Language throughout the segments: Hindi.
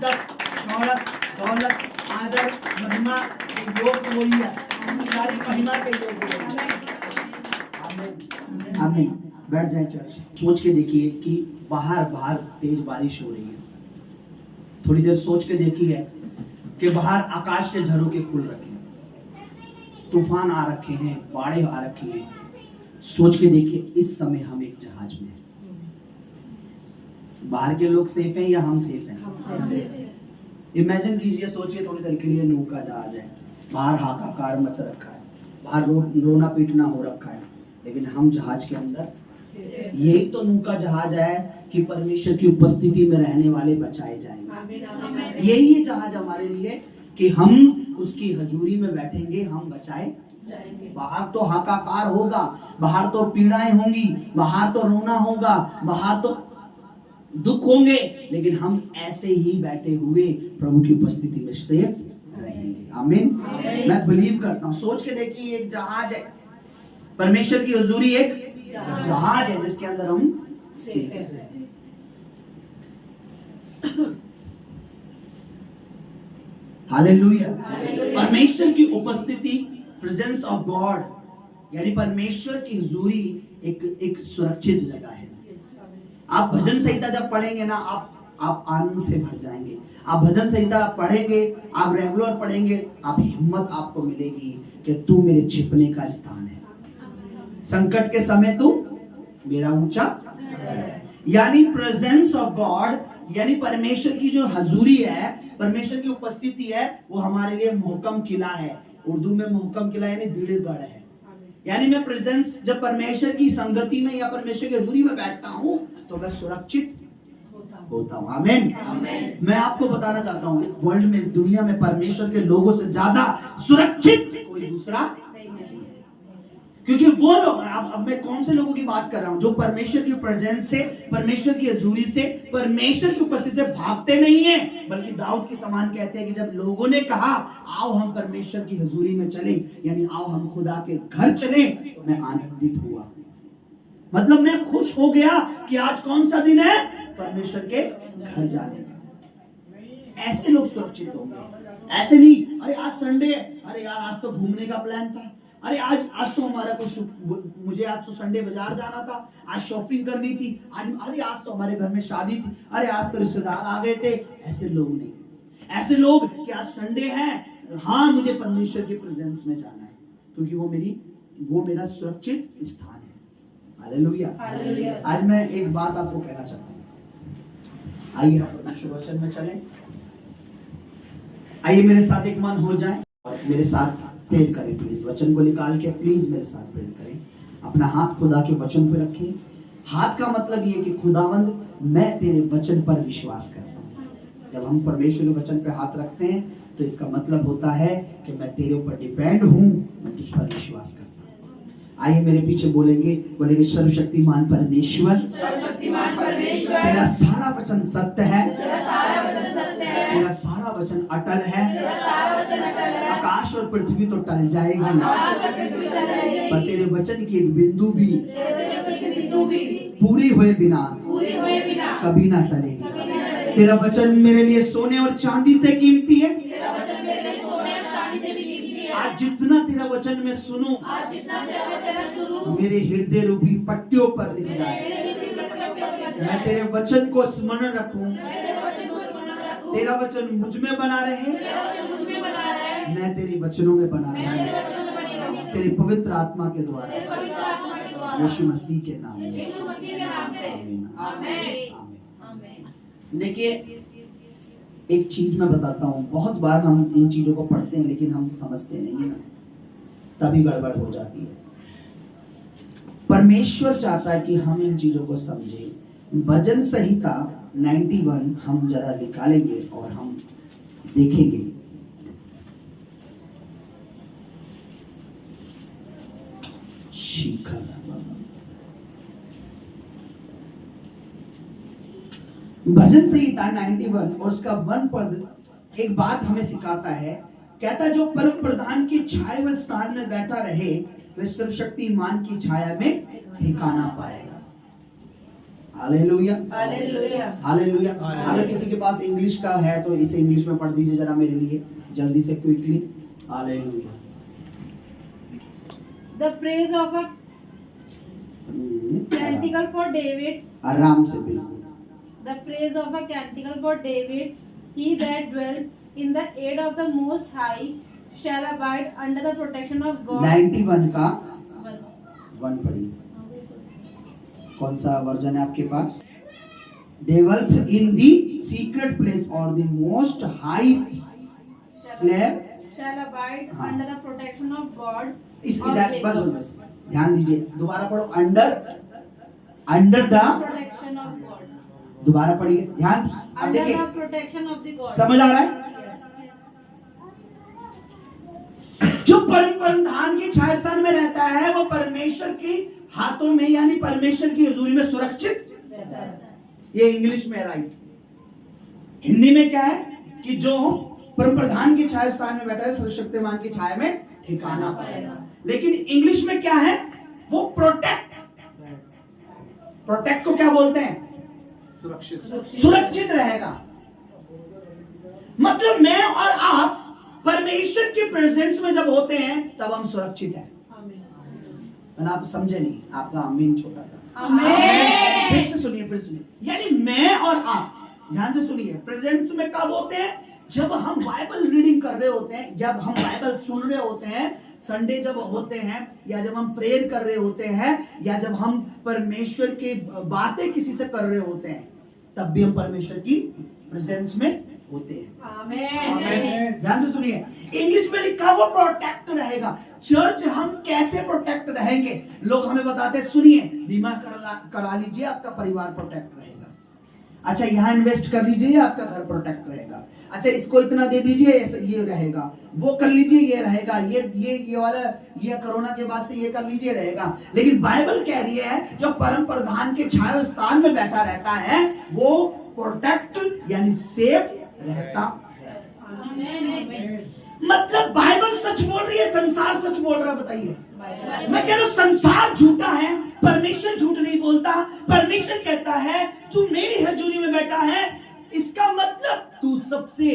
इज्जत, शौहरत, दौलत, आदर, महिमा के योग्य वही है। सारी महिमा के योग्य वही है। आमीन। बैठ जाए चर्च। सोच के देखिए कि बाहर तेज बारिश हो रही है। थोड़ी देर सोच के देखिए कि बाहर आकाश के झरोखे खुल रखे हैं, तूफान आ रखे हैं, बाढ़ें आ रखी हैं। सोच के देखिए इस समय हम एक जहाज में हैं। बाहर के लोग सेफ हैं या हम सेफ हैं? इमेजिन कीजिए, सोचिए थोड़ी देर के लिए, नौका जहाज है, बाहर हाहाकार मच रखा है, बाहर रोना पीटना हो रखा है, लेकिन हम जहाज के अंदर। यही तो नौका जहाज है कि परमेश्वर की उपस्थिति में रहने वाले बचाए जाएंगे। यही जहाज हमारे लिए कि हम उसकी हजूरी में बैठेंगे, हम बचाए जाएंगे। बाहर तो हाहाकार होगा, बाहर तो पीड़ाएं होंगी, बाहर तो रोना होगा, बाहर तो दुख होंगे, लेकिन हम ऐसे ही बैठे हुए प्रभु की उपस्थिति में सेफ रहेंगे। आमीन। मैं बिलीव करता हूँ। सोच के देखिए, एक जहाज है, परमेश्वर की हुजूरी एक जहाज है जिसके अंदर हम सेफ हैं। हालेलुया। परमेश्वर की उपस्थिति, प्रेजेंस ऑफ गॉड, यानी परमेश्वर की हुजूरी एक सुरक्षित जगह है। आप भजन संहिता जब पढ़ेंगे ना, आप आनंद से भर जाएंगे। आप भजन संहिता पढ़ेंगे, आप रेगुलर पढ़ेंगे, आप हिम्मत आपको मिलेगी कि तू मेरे छिपने का स्थान है, संकट के समय तू मेरा ऊंचा। यानी प्रेजेंस ऑफ गॉड, यानी परमेश्वर की जो हजूरी है, परमेश्वर की उपस्थिति है, वो हमारे लिए मोहकम किला है। उर्दू में मोहकम किला यानी दृढ़ गढ़ है। यानी मैं प्रेजेंस, जब परमेश्वर की संगति में या परमेश्वर की हजूरी में बैठता हूं तो मैं सुरक्षित होता हूं। आमीन। मैं आपको बताना चाहता हूं, इस वर्ल्ड में, इस दुनिया में परमेश्वर के लोगों से ज्यादा सुरक्षित कोई दूसरा नहीं है। क्योंकि वो लोग, अब मैं कौन से लोगों की बात कर रहा हूं, जो परमेश्वर की प्रेजेंस से, परमेश्वर की हजूरी से, परमेश्वर की उपस्थिति से भागते नहीं है, बल्कि दाऊद के समान कहते हैं कि जब लोगों ने कहा आओ हम परमेश्वर की हजूरी में चले, यानी आओ हम खुदा के घर चले, तो मैं आनंदित हुआ। मतलब मैं खुश हो गया कि आज कौन सा दिन है, परमेश्वर के घर जाने का। ऐसे लोग सुरक्षित होंगे। ऐसे नहीं, अरे आज संडे है, अरे यार आज तो घूमने का प्लान था, अरे आज तो हमारा कुछ, मुझे आज तो संडे बाजार जाना था, आज शॉपिंग करनी थी, अरे आज तो हमारे घर में शादी थी, अरे आज तो रिश्तेदार आ गए थे। ऐसे लोग नहीं। ऐसे लोग कि आज संडे है, हाँ मुझे परमेश्वर के प्रेजेंस में जाना है, क्योंकि वो मेरा सुरक्षित स्थान है। हालेलुया। आज मैं एक बात आपको कहना चाहता हूँ। आइए परमेश्वर वचन में चलें। आइए मेरे साथ एक मन हो जाए और मेरे साथ प्रेयर करें। प्लीज वचन को निकाल के प्लीज मेरे साथ प्रेयर करें। अपना हाथ खुदा के वचन पे रखिए। हाथ का मतलब ये कि खुदावंद, मैं तेरे वचन पर विश्वास करता हूँ। जब हम परमेश्वर के वचन पे हाथ रखते हैं तो इसका मतलब होता है कि मैं तेरे ऊपर डिपेंड हूँ, मैं तुझ पर विश्वास करता हूँ। आइए मेरे पीछे बोलेंगे सर्वशक्तिमान परमेश्वर, तेरा सारा वचन सत्य है, तेरा सारा वचन अटल है। आकाश और पृथ्वी तो टल जाएगी, पर तेरे वचन की एक बिंदु भी पूरी हुए बिना कभी ना टलेगी। तेरा वचन मेरे लिए सोने और चांदी से कीमती है। आज जितना तेरा वचन में सुनूं, मेरे हृदय रूपी पट्टियों पर लिख जाए। मैं तेरे वचन को स्मरण रखूं, तेरा वचन मुझ में बना रहे, मैं तेरे वचनों में बना रहा, तेरे पवित्र आत्मा के द्वारा, यीशु मसीह के नाम में। आमीन। देखिए एक चीज मैं बताता हूँ, बहुत बार हम इन चीजों को पढ़ते हैं लेकिन हम समझते नहीं है ना, तभी गड़बड़ हो जाती है। परमेश्वर चाहता है कि हम इन चीजों को समझें। भजन संहिता 91 हम जरा निकालेंगे और हम देखेंगे। भजन संहिता 91 और उसका 1 पद एक बात हमें सिखाता है। कहता है जो परम प्रधान की छाया व स्थान में बैठा रहे वह सर्वशक्तिमान की छाया में ठिकाना पाएगा। Hallelujah, hallelujah. हालेलुया। अगर किसी के पास इंग्लिश का है तो इसे इंग्लिश में पढ़ दीजिए जरा मेरे लिए, जल्दी से, quickly. Hallelujah. The praise of a canticle for David. आराम से बिल्कुल। The praise of a canticle for David. He that dwells in the aid of the Most High shall abide under the protection of God. 91 का 1 पढ़ी। कौन सा वर्जन है आपके पास? Dwelleth in the secret place or the most high Shall abide हाँ। under the protection of God. इस of बस Jacob. बस बस ध्यान दीजिए, दोबारा पढ़ो। Under the Protection of God. दोबारा पढ़िए, ध्यान। अब Under देखिए, the protection of the God. समझ आ रहा है? Yes. जो परम प्रधान के छायास्थान में रहता है वो परमेश्वर के हाथों में यानी परमेश्वर की हुजूरी में सुरक्षित। ये इंग्लिश में राइट। हिंदी में क्या है कि जो परम प्रधान के छायास्थान में बैठा है सर्वशक्तिमान की छाया में ठिकाना पाएगा। लेकिन इंग्लिश में क्या है? वो प्रोटेक्ट को क्या बोलते हैं? सुरक्षित रहेगा। मतलब मैं और आप परमेश्वर की प्रेजेंस में जब होते हैं तब हम सुरक्षित हैं। मैंने आप समझे नहीं, आपका आमीन छोटा था। आमीन। फिर से सुनिए। यानी मैं और आप ध्यान से सुनिए, प्रेजेंस में कब होते हैं? जब हम बाइबल रीडिंग कर रहे होते हैं, जब हम बाइबल सुन रहे होते हैं, संडे जब होते हैं, या जब हम प्रेयर कर रहे होते हैं, या जब हम परमेश्वर की बातें किसी से कर रहे होते हैं, तब भी हम परमेश्वर की प्रेजेंस में होते हैं। आमीन। ध्यान से सुनिए, इंग्लिश में लिखा वो प्रोटेक्ट रहेगा। चर्च हम कैसे प्रोटेक्ट रहेंगे? लोग हमें बताते हैं, सुनिए बीमा करा लीजिए, आपका परिवार प्रोटेक्ट रहेगा। अच्छा, यहाँ इन्वेस्ट कर लीजिए, आपका घर प्रोटेक्ट रहेगा। अच्छा, इसको इतना दे दीजिए, ये रहेगा। वो कर लीजिए, ये रहेगा। ये वाला, ये कोरोना के बाद से ये कर लीजिए, रहेगा। लेकिन बाइबल कह रही है जो परम प्रधान के छाया स्थान में बैठा रहता है वो प्रोटेक्ट यानी सेफ रहता है। मतलब बाइबल सच बोल रही है, संसार सच बोल रहा है? बताइए। मैं कह रहा हूं संसार झूठा है, परमेश्वर झूठ नहीं बोलता। परमेश्वर कहता है तू मेरी हजूरी में बैठा है, इसका मतलब तू सबसे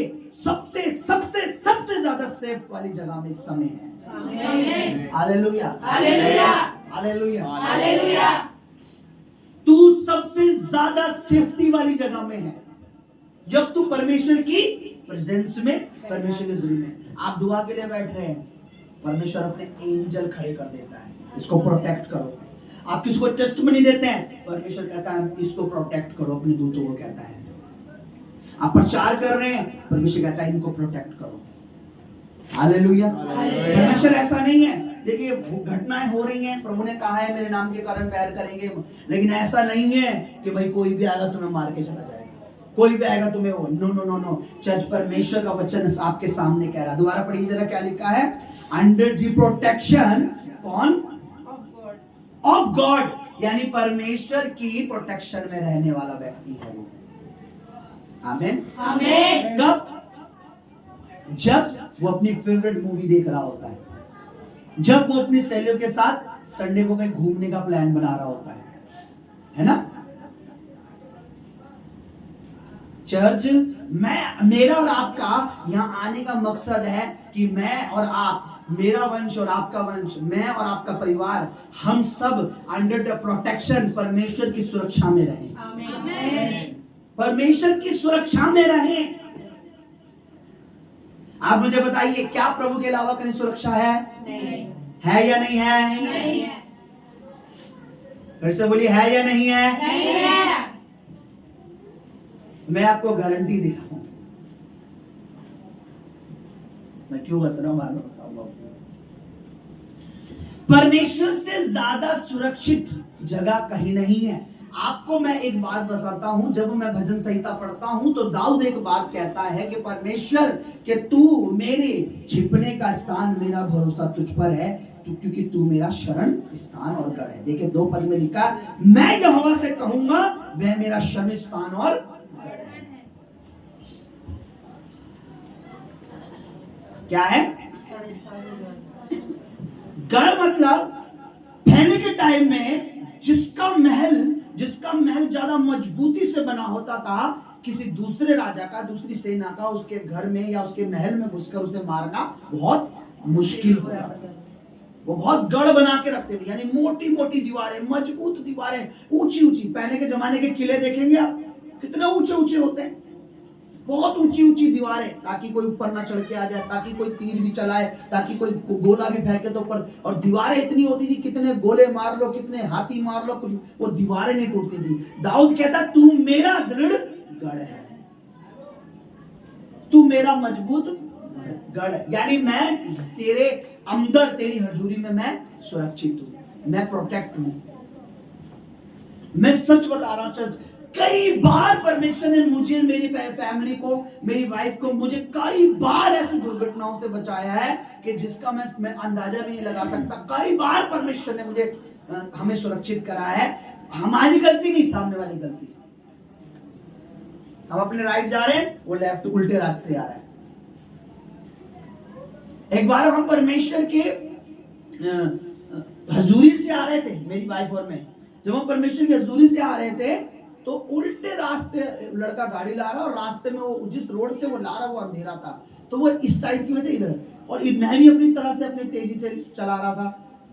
सबसे सबसे सबसे ज्यादा सेफ वाली जगह में इस समय है। Hallelujah, hallelujah, hallelujah, hallelujah. तू सबसे ज्यादा सेफ्टी वाली जगह में है जब तू परमेश्वर की प्रेजेंस में, परमेश्वर की हुजूरी में। आप दुआ के लिए बैठ रहे हैं, परमेश्वर अपने एंजल खड़े कर देता है, इसको प्रोटेक्ट करो। आप किसको टेस्टमनी देते हैं, परमेश्वर कहता है इसको प्रोटेक्ट करो, अपने दूतों को कहता है। आप प्रचार कर रहे हैं, परमेश्वर कहता है इनको प्रोटेक्ट करो। हालेलुया। परमेश्वर ऐसा नहीं है, देखिए घटनाएं हो रही हैं, प्रभु ने कहा है मेरे नाम के कारण प्यार करेंगे, लेकिन ऐसा नहीं है कि भाई कोई भी आएगा तुम्हें मार के चला जाएगा, कोई भी आएगा तुम्हें वो। No no no no. Church परमेश्वर का वचन आपके सामने कह रहा है। दोबारा पढ़िए जरा, क्या लिखा है? अंडर द प्रोटेक्शन कौन? ऑफ गॉड, यानी परमेश्वर की प्रोटेक्शन में रहने वाला व्यक्ति है वो। आमीन, आमीन। कब? जब वो अपनी फेवरेट मूवी देख रहा होता है, जब वो अपनी सहेलियों के साथ संडे को कहीं घूमने का प्लान बना रहा होता है ना? चर्च मेरा और आपका यहाँ आने का मकसद है कि मैं और आप, मेरा वंश और आपका वंश, मैं और आपका परिवार, हम सब अंडर द प्रोटेक्शन परमेश्वर की सुरक्षा में रहें। आमीन। परमेश्वर की सुरक्षा में रहें। आप मुझे बताइए, क्या प्रभु के अलावा कहीं सुरक्षा है? नहीं। है या नहीं है? नहीं है। फिर से बोलिए, है या नहीं है? नहीं है। मैं आपको गारंटी दे रहा हूं। मैं क्यों हंस रहा हूं मालूम बताऊंगा। परमेश्वर से ज्यादा सुरक्षित जगह कहीं नहीं है। आपको मैं एक बात बताता हूं, जब मैं भजन संहिता पढ़ता हूं तो दाऊद एक बात कहता है कि परमेश्वर के तू मेरे छिपने का स्थान, मेरा भरोसा तुझ पर है, क्योंकि तू मेरा शरण स्थान और गढ़ है। देखिए 2 पद में लिखा, मैं यहोवा से कहूंगा वह मेरा शरण स्थान और गढ़ है। क्या है गढ़? मतलब पहले के टाइम में जिसका महल जिसका महल ज्यादा मजबूती से बना होता था, किसी दूसरे राजा का, दूसरी सेना का उसके घर में या उसके महल में घुसकर उसे मारना बहुत मुश्किल होता था। वो बहुत गढ़ बना के रखते थे, यानी मोटी मोटी दीवारें, मजबूत दीवारें, ऊंची ऊंची। पहले के जमाने के किले देखेंगे आप, कितने ऊंचे ऊंचे होते हैं, बहुत ऊंची ऊंची दीवारें, ताकि कोई ऊपर ना चढ़ के आ जाए, ताकि कोई तीर भी चलाए, ताकि कोई गोला भी फेंके तो ऊपर। और दीवारें इतनी होती थी, कितने गोले मार लो, कितने हाथी मार लो, कुछ वो दीवारें नहीं टूटती थी। दाऊद कहता, तू मेरा दृढ़ गढ़ है, तू मेरा मजबूत गढ़ है, यानी मैं तेरे अंदर, तेरी हजूरी में मैं सुरक्षित हूं, मैं प्रोटेक्ट हूं। मैं सच बता रहा हूं चर्च, कई बार परमेश्वर ने मुझे, मेरी फैमिली को, मेरी वाइफ को, मुझे कई बार ऐसी दुर्घटनाओं से बचाया है कि जिसका मैं अंदाजा भी नहीं लगा सकता। कई बार परमेश्वर ने मुझे, हमें सुरक्षित कराया है। हमारी गलती नहीं, सामने वाली गलती। हम अपने राइट जा रहे हैं, वो लेफ्ट उल्टे रास्ते आ रहा है। एक बार हम परमेश्वर के हजूरी से आ रहे थे, मेरी वाइफ और मैं, जब हम परमेश्वर की हजूरी से आ रहे थे तो उल्टे रास्ते लड़का गाड़ी ला रहा, और रास्ते में वो जिस रोड से वो ला रहा वो अंधेरा था, तो वो इस साइड की वजह इधर, और मैं भी अपनी तरह से अपनी तेजी से चला रहा था।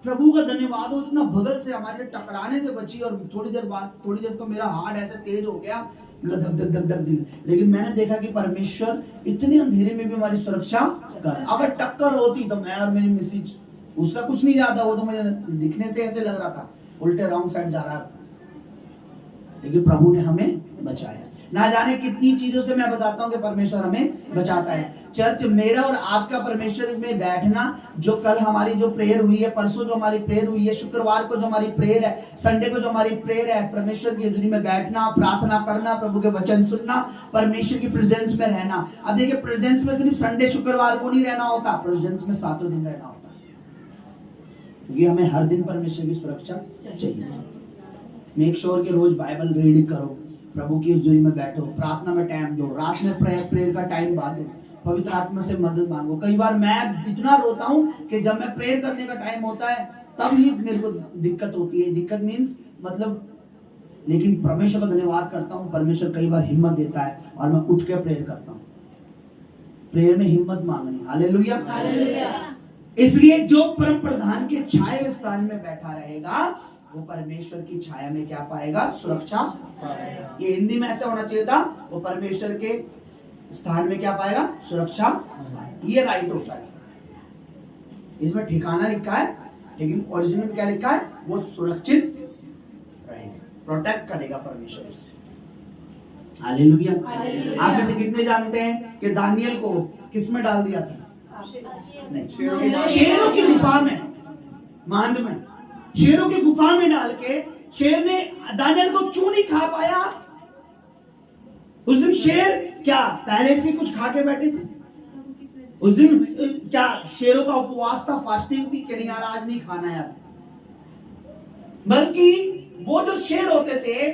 प्रभु का धन्यवाद हो, इतना बगल से हमारे टकराने से बची, और थोड़ी देर तो मेरा हार्ट ऐसे तेज हो गया, धक धक धक धक दिल। लेकिन मैंने देखा कि परमेश्वर इतने अंधेरे में भी हमारी सुरक्षा कर। अगर टक्कर होती तो मैं और मेरी मिसेज, उसका कुछ नहीं याद था, वो तो मुझे दिखने से ऐसे लग रहा था उल्टे रॉन्ग साइड जा रहा, लेकिन प्रभु ने हमें बचाया। ना जाने कितनी चीजों से मैं बताता हूं कि परमेश्वर हमें बचाता है। चर्च, मेरा और आपका परमेश्वर में बैठना, जो कल हमारी जो प्रेयर हुई है, परसों जो हमारी प्रेयर हुई है, शुक्रवार को जो हमारी प्रेयर है, संडे को जो हमारी प्रेयर है, परमेश्वर की हजूरी में बैठना, प्रार्थना करना, प्रभु के वचन सुनना, परमेश्वर की प्रेजेंस में रहना। अब देखिए, प्रेजेंस में सिर्फ संडे शुक्रवार को नहीं रहना होता, प्रेजेंस में 7 दिन रहना होता, क्योंकि हमें हर दिन परमेश्वर की सुरक्षा चाहिए। मेक श्योर कि रोज बाइबल रीड करो, प्रभु की हजूरी में बैठो, प्रार्थना में टाइम दो, रात में प्रेयर का टाइम बांधो, पवित्र आत्मा से मदद मांगो। कई बार मैं इतना रोता हूं कि जब मैं प्रेयर करने का टाइम होता है तब ही मेरे को दिक्कत होती है। दिक्कत मीन्स मतलब, लेकिन परमेश्वर का धन्यवाद करता हूं, परमेश्वर कई बार हिम्मत देता है और मैं उठ के प्रेयर करता हूं। प्रेयर में हिम्मत मांगनी। Hallelujah, hallelujah. इसलिए जो परम प्रधान के छाए हुए स्थान में बैठा रहेगा वो परमेश्वर की छाया में क्या पाएगा? सुरक्षा पाएगा। ये हिंदी में ऐसा होना चाहिए था, वो परमेश्वर के स्थान में क्या पाएगा? सुरक्षा पाएगा। ये राइट होता है। इसमें ठिकाना लिखा है, लेकिन ओरिजिनल में क्या लिखा है? वो सुरक्षित रहेगा, प्रोटेक्ट करेगा परमेश्वर उसे। हालेलुया। आप में से कितने जानते हैं कि दानियल को किस में डाल दिया था? नहीं, शेरों की गुफा में, मांद में, शेरों की गुफा में डाल के शेर ने दानियल को क्यों नहीं खा पाया? उस दिन शेर क्या पहले से कुछ खा के बैठे थे? उस दिन क्या शेरों का उपवास था, फास्टिंग थी कि नहीं यार आज नहीं खाना यार? बल्कि वो जो शेर होते थे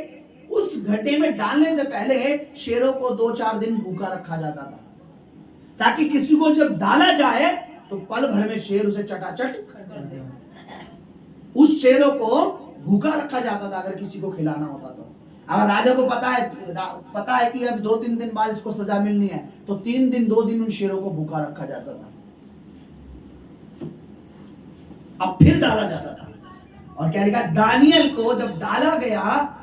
उस गड्ढे में डालने से पहले शेरों को 2-4 दिन भूखा रखा जाता था, ताकि किसी को जब डाला जाए तो पल भर में शेर उसे चटाचट कर दे। उस शेरों को भूखा रखा जाता था अगर किसी को खिलाना होता तो। अगर राजा को पता है कि अब 2-3 दिन बाद इसको सजा मिलनी है, तो 3 दिन 2 दिन उन शेरों को भूखा रखा जाता था, अब फिर डाला जाता था। और क्या लिखा? दानियल को जब डाला गया,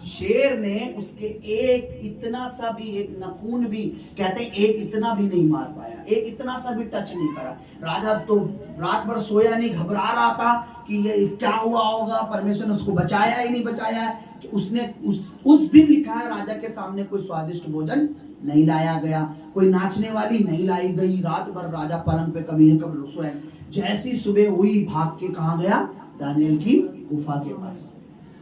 शेर ने उसके एक इतना सा भी, एक नाखून भी, कहते हैं एक इतना भी नहीं मार पाया, एक इतना सा भी टच नहीं करा। राजा तो रात भर सोया नहीं, घबरा रहा था कि ये क्या हुआ होगा, परमेश्वर ने उसको बचाया ही नहीं बचाया। कि उसने उस दिन लिखा है, राजा के सामने कोई स्वादिष्ट भोजन नहीं लाया गया, कोई नाचने वाली नहीं लाई गई। रात भर राजा पलंग पे कभी सोया। जैसी सुबह हुई भाग के कहाँ गया? दानियल की गुफा के पास,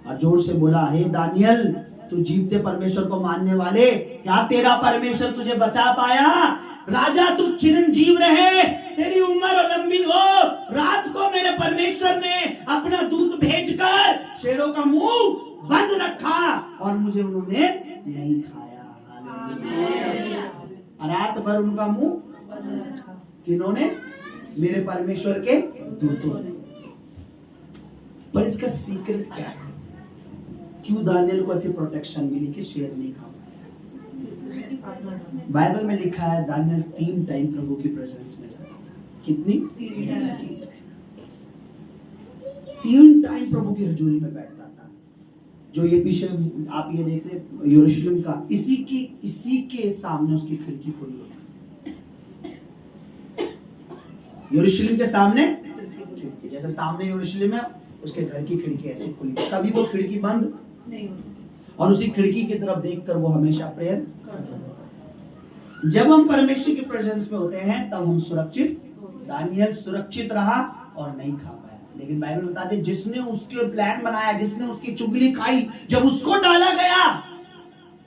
और जोर से बोला, हे दानियल, तू जीवते परमेश्वर को मानने वाले, क्या तेरा परमेश्वर तुझे बचा पाया? राजा तू चिरंजीव रहे, तेरी उम्र लंबी हो। रात को मेरे परमेश्वर ने अपना दूत भेजकर शेरों का मुंह बंद रखा और मुझे उन्होंने नहीं खाया। रात भर उनका मुंह बंद रखा। किन्होंने? मेरे परमेश्वर के दूतों ने। पर इसका सीक्रेट क्या है? क्यों दानियल को ऐसी प्रोटेक्शन मिली कि शेर नहीं खा पाया? बाइबल में लिखा है दानियल 3 टाइम प्रभु की प्रेजेंस में जाता था। कितनी? 3 टाइम प्रभु की हजूरी में बैठता था। जो ये पीछे आप ये देख रहे यरूशलेम का, इसी के सामने उसकी खिड़की खुली है। यरूशलेम के सामने खिड़की, जैसे सामने यरूशलेम है, उसके घर की खिड़की ऐसे खुली, कभी वो खिड़की बंद नहीं होती, और उसी खिड़की की तरफ देखकर वो हमेशा प्रेयर करता। जब हम परमेश्वर की प्रेजेंस में होते हैं तब हम सुरक्षित, दानियल सुरक्षित रहा और नहीं खा पाया। लेकिन बाइबल बताते जिसने उसके प्लान बनाया, जिसने उसकी चुगली खाई, जब उसको डाला गया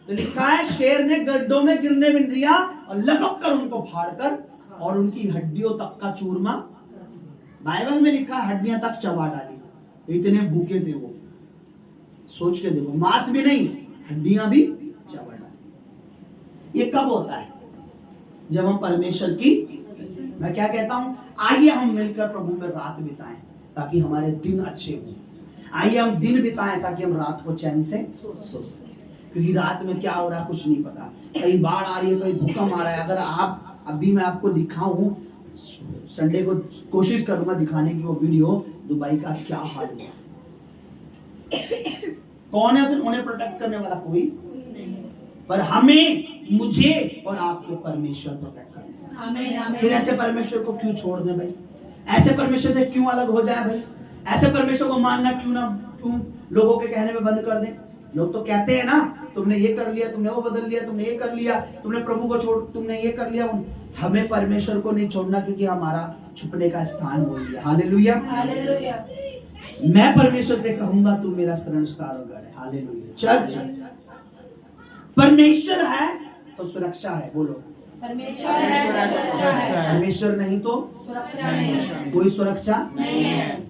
तो लिखा है शेर ने गड्ढों में गिरने भी दिया और लपक कर उनको फाड़कर और उनकी हड्डियों तक का चूरमा, बाइबल में लिखा हड्डियां तक चबा डाली। इतने भूखे थे वो, सोच के देखो, मांस भी नहीं, हड्डियां भी चबा डाली। ये कब होता है? जब हम परमेश्वर की, मैं क्या कहता हूं, आइए हम मिलकर प्रभु में रात बिताएं ताकि हमारे दिन अच्छे हों। आइए हम दिन बिताएं ताकि हम रात को चैन से सो सकें, क्योंकि रात में क्या हो रहा है कुछ नहीं पता। कहीं बाढ़ आ रही है, कहीं भूकंप आ रहा है। अगर आप अभी मैं आपको दिखाऊं, संडे को कोशिश करूंगा दिखाने की वो वीडियो, दुबई का क्या हाल हुआ। कौन है उन्हें प्रोटेक्ट करने वाला? कोई नहीं, पर हमें, मुझे और आपको परमेश्वर प्रोटेक्ट करना। फिर ऐसे परमेश्वर को क्यों छोड़ दें भाई? ऐसे परमेश्वर से क्यों अलग हो जाए भाई? ऐसे परमेश्वर को मानना क्यों लोगों के कहने में बंद कर दें? लोग तो कहते हैं ना, तुमने ये कर लिया, तुमने वो बदल लिया, तुमने ये कर लिया, तुमने प्रभु को छोड़, तुमने ये कर लिया। हमें परमेश्वर को नहीं छोड़ना, क्योंकि हमारा छुपने का स्थान हो गया। Hallelujah, hallelujah. मैं परमेश्वर से कहूंगा तू मेरा शरणस्थान है। हालेलुया। चर्च परमेश्वर है तो सुरक्षा है। बोलो परमेश्वर है, परमेश्वर नहीं तो सुरक्षा नहीं, कोई सुरक्षा नहीं है।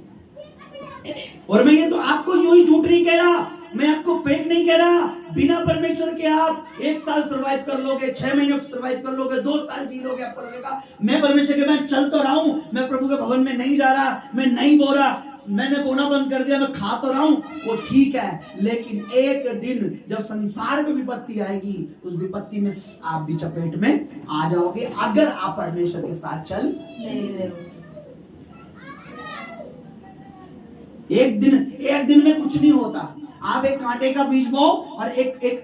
और मैं ये तो आपको यूं ही झूठ नहीं कह रहा, मैं आपको फेक नहीं कह रहा। बिना परमेश्वर के आप 1 साल सरवाइव कर लोगे, 6 महीने सरवाइव कर लोगे, 2 साल जी लोगे। आपको लगेगा मैं परमेश्वर के, मैं चल तो रहा हूं, मैं प्रभु के भवन में नहीं जा रहा, मैं नहीं बो रहा, मैंने बोना बंद कर दिया, मैं खा तो रहा हूं, वो ठीक है। लेकिन एक दिन जब संसार में विपत्ति आएगी, उस विपत्ति में आप भी चपेट में आ जाओगे, अगर आप परमेश्वर के साथ चल नहीं रहे हो। एक दिन में कुछ नहीं होता। आप एक कांटे का बीज बो और एक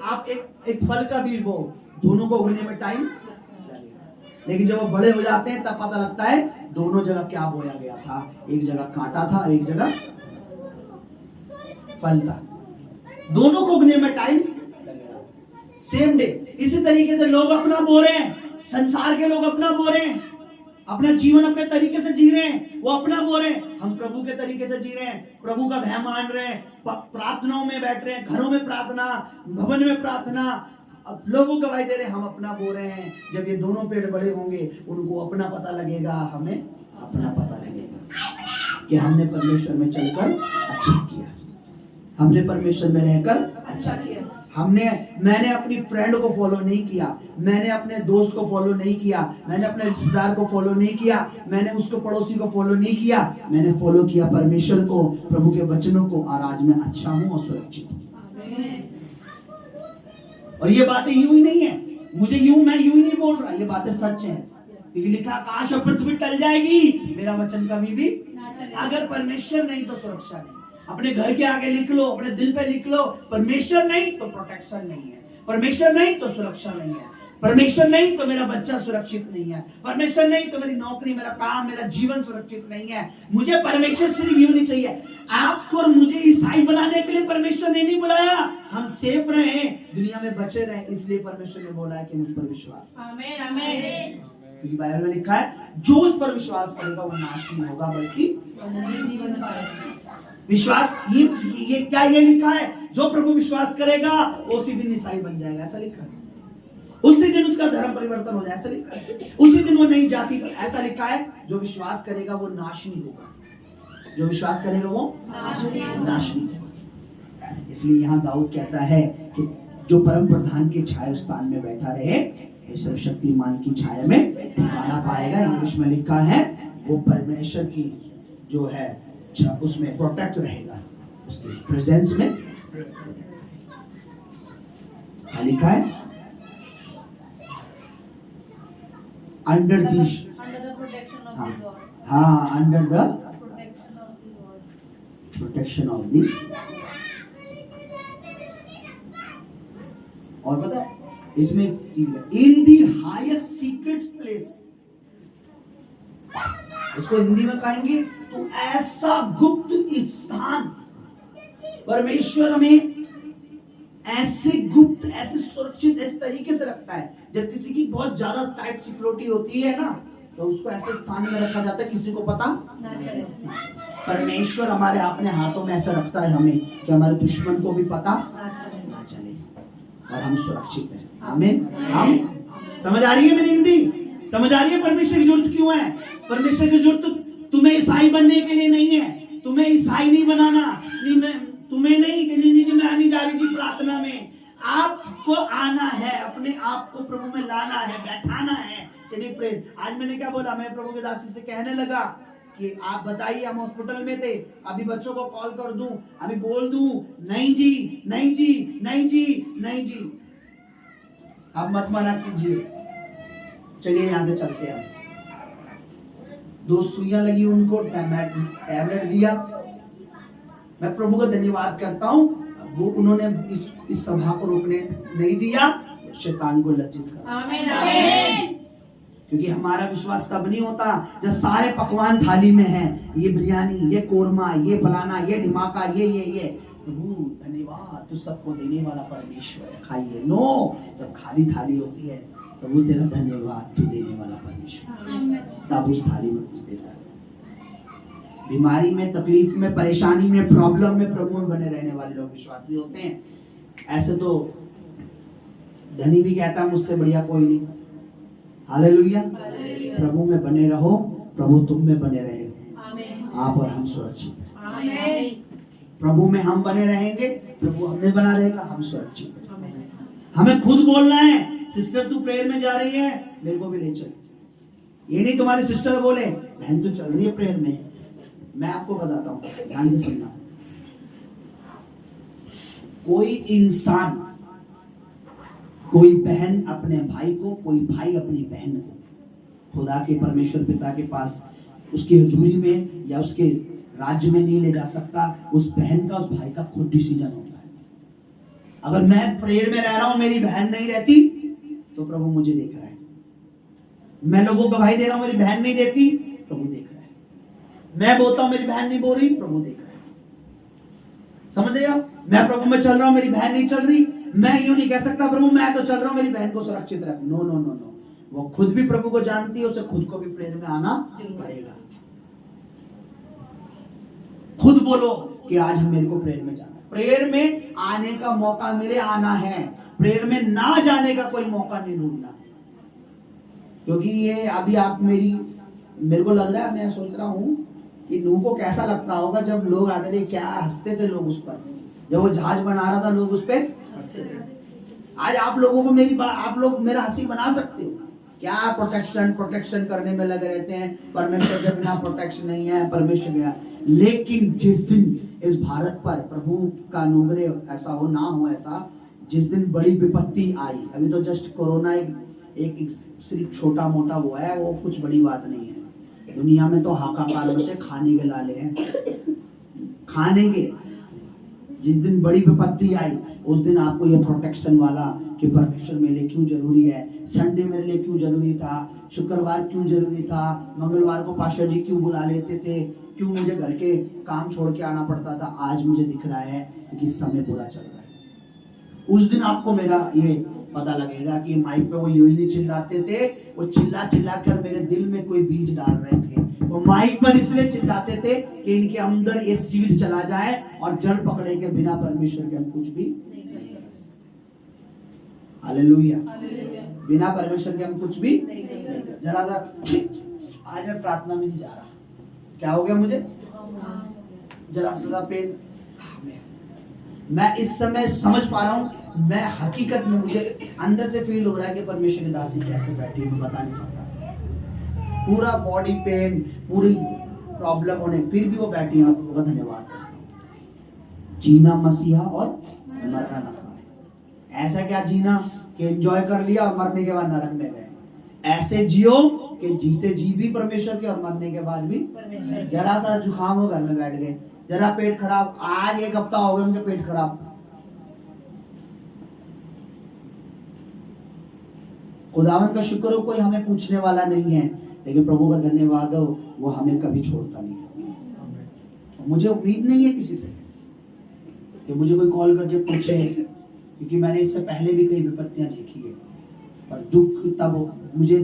फल का बीज बो, दोनों को उगने में टाइम लगेगा। लेकिन जब वो बड़े हो जाते हैं तब पता लगता है दोनों जगह क्या बोया गया था, एक जगह कांटा था और एक जगह फल था। दोनों को उगने में टाइम लगेगा, सेम डे। इसी तरीके से लोग अपना बो रहे हैं, संसार के लोग अपना बो रहे हैं, अपना जीवन अपने तरीके से जी रहे हैं, वो अपना बो रहे हैं। हम प्रभु के तरीके से जी रहे हैं, प्रभु का भय मान रहे हैं, प्रार्थनाओं में बैठ रहे हैं, घरों में प्रार्थना, भवन में प्रार्थना, अब लोगों गवाही दे रहे हैं, हम अपना बो रहे हैं। जब ये दोनों पेड़ बड़े होंगे, उनको अपना पता लगेगा, हमें अपना पता लगेगा कि हमने परमेश्वर में चलकर अच्छा किया, हमने परमेश्वर में रहकर अच्छा किया। मैंने अपनी फ्रेंड को फॉलो नहीं किया, मैंने अपने दोस्त को फॉलो नहीं किया, मैंने अपने रिश्तेदार को फॉलो नहीं किया, मैंने उसको पड़ोसी को फॉलो नहीं किया, मैंने फॉलो किया परमेश्वर को, प्रभु के वचनों को, और आज मैं अच्छा हूं और सुरक्षित हूं। और ये बातें यूं ही नहीं है, मैं यूं ही नहीं बोल रहा, ये बातें सच हैं। क्योंकि लिखा आकाश और पृथ्वी टल जाएगी, मेरा वचन कभी भी। अगर परमेश्वर नहीं तो सुरक्षा नहीं। अपने घर के आगे लिख लो, अपने दिल पे लिख लो, परमेश्वर नहीं तो प्रोटेक्शन नहीं है, परमेश्वर नहीं तो सुरक्षा नहीं है, परमेश्वर नहीं तो मेरा बच्चा सुरक्षित नहीं है, परमेश्वर नहीं तो मेरी नौकरी, मेरा काम, मेरा जीवन सुरक्षित नहीं है। मुझे परमेश्वर सिर्फ यूं नहीं चाहिए। आपको और मुझे ईसाई बनाने के लिए परमेश्वर ने नहीं बुलाया, हम सेफ रहे, दुनिया में बचे रहे, इसलिए परमेश्वर ने बोला है कि मुझ पर विश्वास। आमीन, आमीन। क्योंकि बाइबल में लिखा है जो उस पर विश्वास करेगा वो नाश नहीं होगा बल्कि जीवन पाएगा। विश्वास ये क्या ये लिखा है, जो प्रभु विश्वास करेगा उसी दिन ईसाई बन जाएगा, ऐसा लिखा है। उसी दिन उसका धर्म परिवर्तन हो जाए, ऐसा लिखा है। उसी दिन वो नई जाति, ऐसा लिखा है। जो विश्वास करेगा वो नाश नहीं होगा, जो विश्वास करेगा वो नाश नहीं होगा। इसलिए यहाँ दाऊद कहता है कि जो परम प्रधान के छाया स्थान में बैठा रहे, सर्वशक्तिमान की छाया में ठिकाना पाएगा। इंग्लिश में लिखा है वो परमेश्वर की जो है उसमें प्रोटेक्ट रहेगा, उसके प्रेजेंस में क्या लिखा है? Under the, under the protection of the God. हाँ, under the Protection of the God. Protection of the. और पता है इसमें इन दी हाईएस्ट सीक्रेट प्लेस, इसको हिंदी में कहेंगे तो ऐसा गुप्त स्थान। परमेश्वर हमें ऐसे गुप्त, ऐसे सुरक्षित इस तरीके से रखता है। जब किसी की बहुत ज्यादा टाइट सिक्योरिटी होती है ना, तो उसको ऐसे स्थान में रखा जाता है किसी को पता ना चले। परमेश्वर हमारे अपने हाथों में ऐसा रखता है हमें कि हमारे दुश्मन को भी पता ना चले और हम सुरक्षित हैं। आमीन। हम समझ आ रही है मेरी हिंदी? समझ आ रही है परमेश्वर की जरूरत क्यों है? परमेश्वर की जरूरत तुम्हें ईसाई बनने के लिए नहीं है, तुम्हें ईसाई नहीं बनाना, तुम्हें नहीं मैं आनी जा रही थी प्रार्थना में। आपको आना है, अपने आप को प्रभु में लाना है, बैठाना है। आज मैंने क्या बोला, मैं प्रभु के दासी से कहने लगा कि आप बताइए, हम हॉस्पिटल में थे, अभी बच्चों को कॉल कर दूं, अभी बोल दूं, नहीं जी, नहीं जी, नहीं जी, नहीं जी। आप मत मना कीजिए, चलिए यहां से चलते हैं। 2 सुइयां लगी उनको, टैबलेट दिया। मैं प्रभु का धन्यवाद करता हूं, वो उन्होंने इस सभा को रोकने नहीं दिया, शैतान को लज्जित कर। आमीन, आमीन। क्योंकि हमारा विश्वास तब नहीं होता जब सारे पकवान थाली में हैं, ये बिरयानी, ये कोरमा, ये फलाना, ये ढिमाका, ये। प्रभु धन्यवाद, तू सबको देने वाला परमेश्वर है, खाइए। नो, जब खाली थाली होती है, प्रभु तेरा धन्यवाद, तू देने वाला परमेश्वर, तब उस थाली में कुछ देता है। बीमारी में, तकलीफ में, परेशानी में, प्रॉब्लम में प्रभु में बने रहने वाले लोग विश्वासी होते हैं। ऐसे तो धनी भी कहता है मुझसे बढ़िया कोई नहीं। हालेलुया। प्रभु में बने रहो, प्रभु तुम में बने रहे, आप और हम सुरक्षित हैं। प्रभु में हम बने रहेंगे, प्रभु हमें बना रहेगा, हम सुरक्षित हैं। हमें खुद बोलना है, सिस्टर तू प्रेयर में जा रही है, मेरे को भी ले चल। ये नहीं तुम्हारी सिस्टर बोले, बहन तू चल रही है प्रेयर में। मैं आपको बताता हूँ, ध्यान से सुनना। कोई इंसान, कोई बहन अपने भाई को, कोई भाई अपनी बहन को खुदा के परमेश्वर पिता के पास, उसकी हजूरी में या उसके राज्य में नहीं ले जा सकता। उस बहन का, उस भाई का खुद डिसीजन होता है। अगर मैं प्रेयर में रह रहा हूं, मेरी बहन नहीं रहती, तो प्रभु मुझे देख रहा है। मैं लोगों को गवाही दे रहा हूं, मेरी बहन नहीं देती, प्रभु देख रहा है। मैं बोलता हूं, मेरी बहन नहीं बोल रही, प्रभु देख रहा है। समझ रहे हो? मैं प्रभु में चल रहा हूं, मेरी बहन नहीं चल रही, मैं यूं नहीं कह सकता प्रभु मैं तो चल रहा हूं, मेरी बहन को सुरक्षित रख। नो नो नो नो, वो खुद भी प्रभु को जानती है, उसे खुद को भी प्रेयर में आना पड़ेगा। खुद बोलो कि आज हम, मेरे को प्रेयर में जाना है। प्रेयर में आने का मौका मेरे आना है, प्रेयर में ना जाने का कोई मौका नहीं ढूंढना। क्योंकि ये अभी आप मेरे को लग रहा है, मैं सोच रहा हूं कि नू को कैसा लगता होगा जब लोग आते थे, क्या हंसते थे लोग उस पर। जब वो जहाज बना रहा था, लोग उस पे हंसते थे। आज आप लोगों को आप लोग मेरा हंसी बना सकते हो क्या? प्रोटेक्शन करने में लगे रहते हैं, परमेश्वर के बिना प्रोटेक्शन नहीं है, परमेश्वर गया। लेकिन जिस दिन इस भारत पर प्रभु का अनुग्रह ऐसा हो, ना हो ऐसा, जिस दिन बड़ी विपत्ति आई, अभी तो जस्ट कोरोना एक सिर्फ छोटा मोटा वो है, वो कुछ बड़ी बात नहीं है। दुनिया में तो हाहाकार बचे, खाने के लाले हैं, खाने के। जिस दिन बड़ी विपत्ति आई, उस दिन आपको ये प्रोटेक्शन वाला कि परमेश्वर मेरे लिए क्यों जरूरी है, संडे मेरे लिए क्यों जरूरी था, शुक्रवार क्यों जरूरी था, मंगलवार को पास्टर जी क्यों बुला लेते थे, क्यों मुझे घर के काम छोड़ के आना पड़ता था। आज मुझे दिख रहा है कि समय बुरा चल रहा है। उस दिन आपको मेरा ये पता लगेगा कि माइक पे वो यूं ही नहीं चिल्लाते थे, वो चिल्ला कर मेरे दिल में कोई बीज डाल रहे थे। वो माइक पर इसलिए चिल्लाते थे कि इनके अंदर ये सीड चला जाए और जड़ पकड़े के बिना परमेश्वर के हम कुछ भी नहीं कर सकते। हालेलुया। बिना परमेश्वर के हम कुछ भी नहीं कर सकते। जरा सा आज मैं प्रार्थना में नहीं जा रहा, क्या हो गया मुझे, जरा सा पेन। मैं इस समय समझ पा रहा हूँ, मैं हकीकत में मुझे अंदर से फील हो रहा है कि परमेश्वर की दासी कैसे बैठी, मैं बता नहीं सकता। पूरा बॉडी पेन, पूरी प्रॉब्लम होने, फिर भी वो बैठी है। आपको बहुत धन्यवाद करता हूँ। जीना मसीहा और मरना नफा। ऐसा क्या जीना कि एंजॉय कर लिया और मरने के बाद नरक में गए। ऐसे जियो कि जीते जी भी परमेश्वर के और मरने के बाद भी। जरा सा जुकाम हो घर में बैठ गए, जरा पेट खराब, आज 1 हफ्ता हो गया उनके पेट खराब। खुदावन का शुक्र हो कोई हमें पूछने वाला नहीं है, लेकिन प्रभु का धन्यवाद हो वो हमें कभी छोड़ता नहीं। मुझे उम्मीद नहीं है किसी से कि मुझे कोई कॉल करके पूछे, क्योंकि मैंने इससे पहले भी कई विपत्तियां देखी है। पर दुख तब मुझे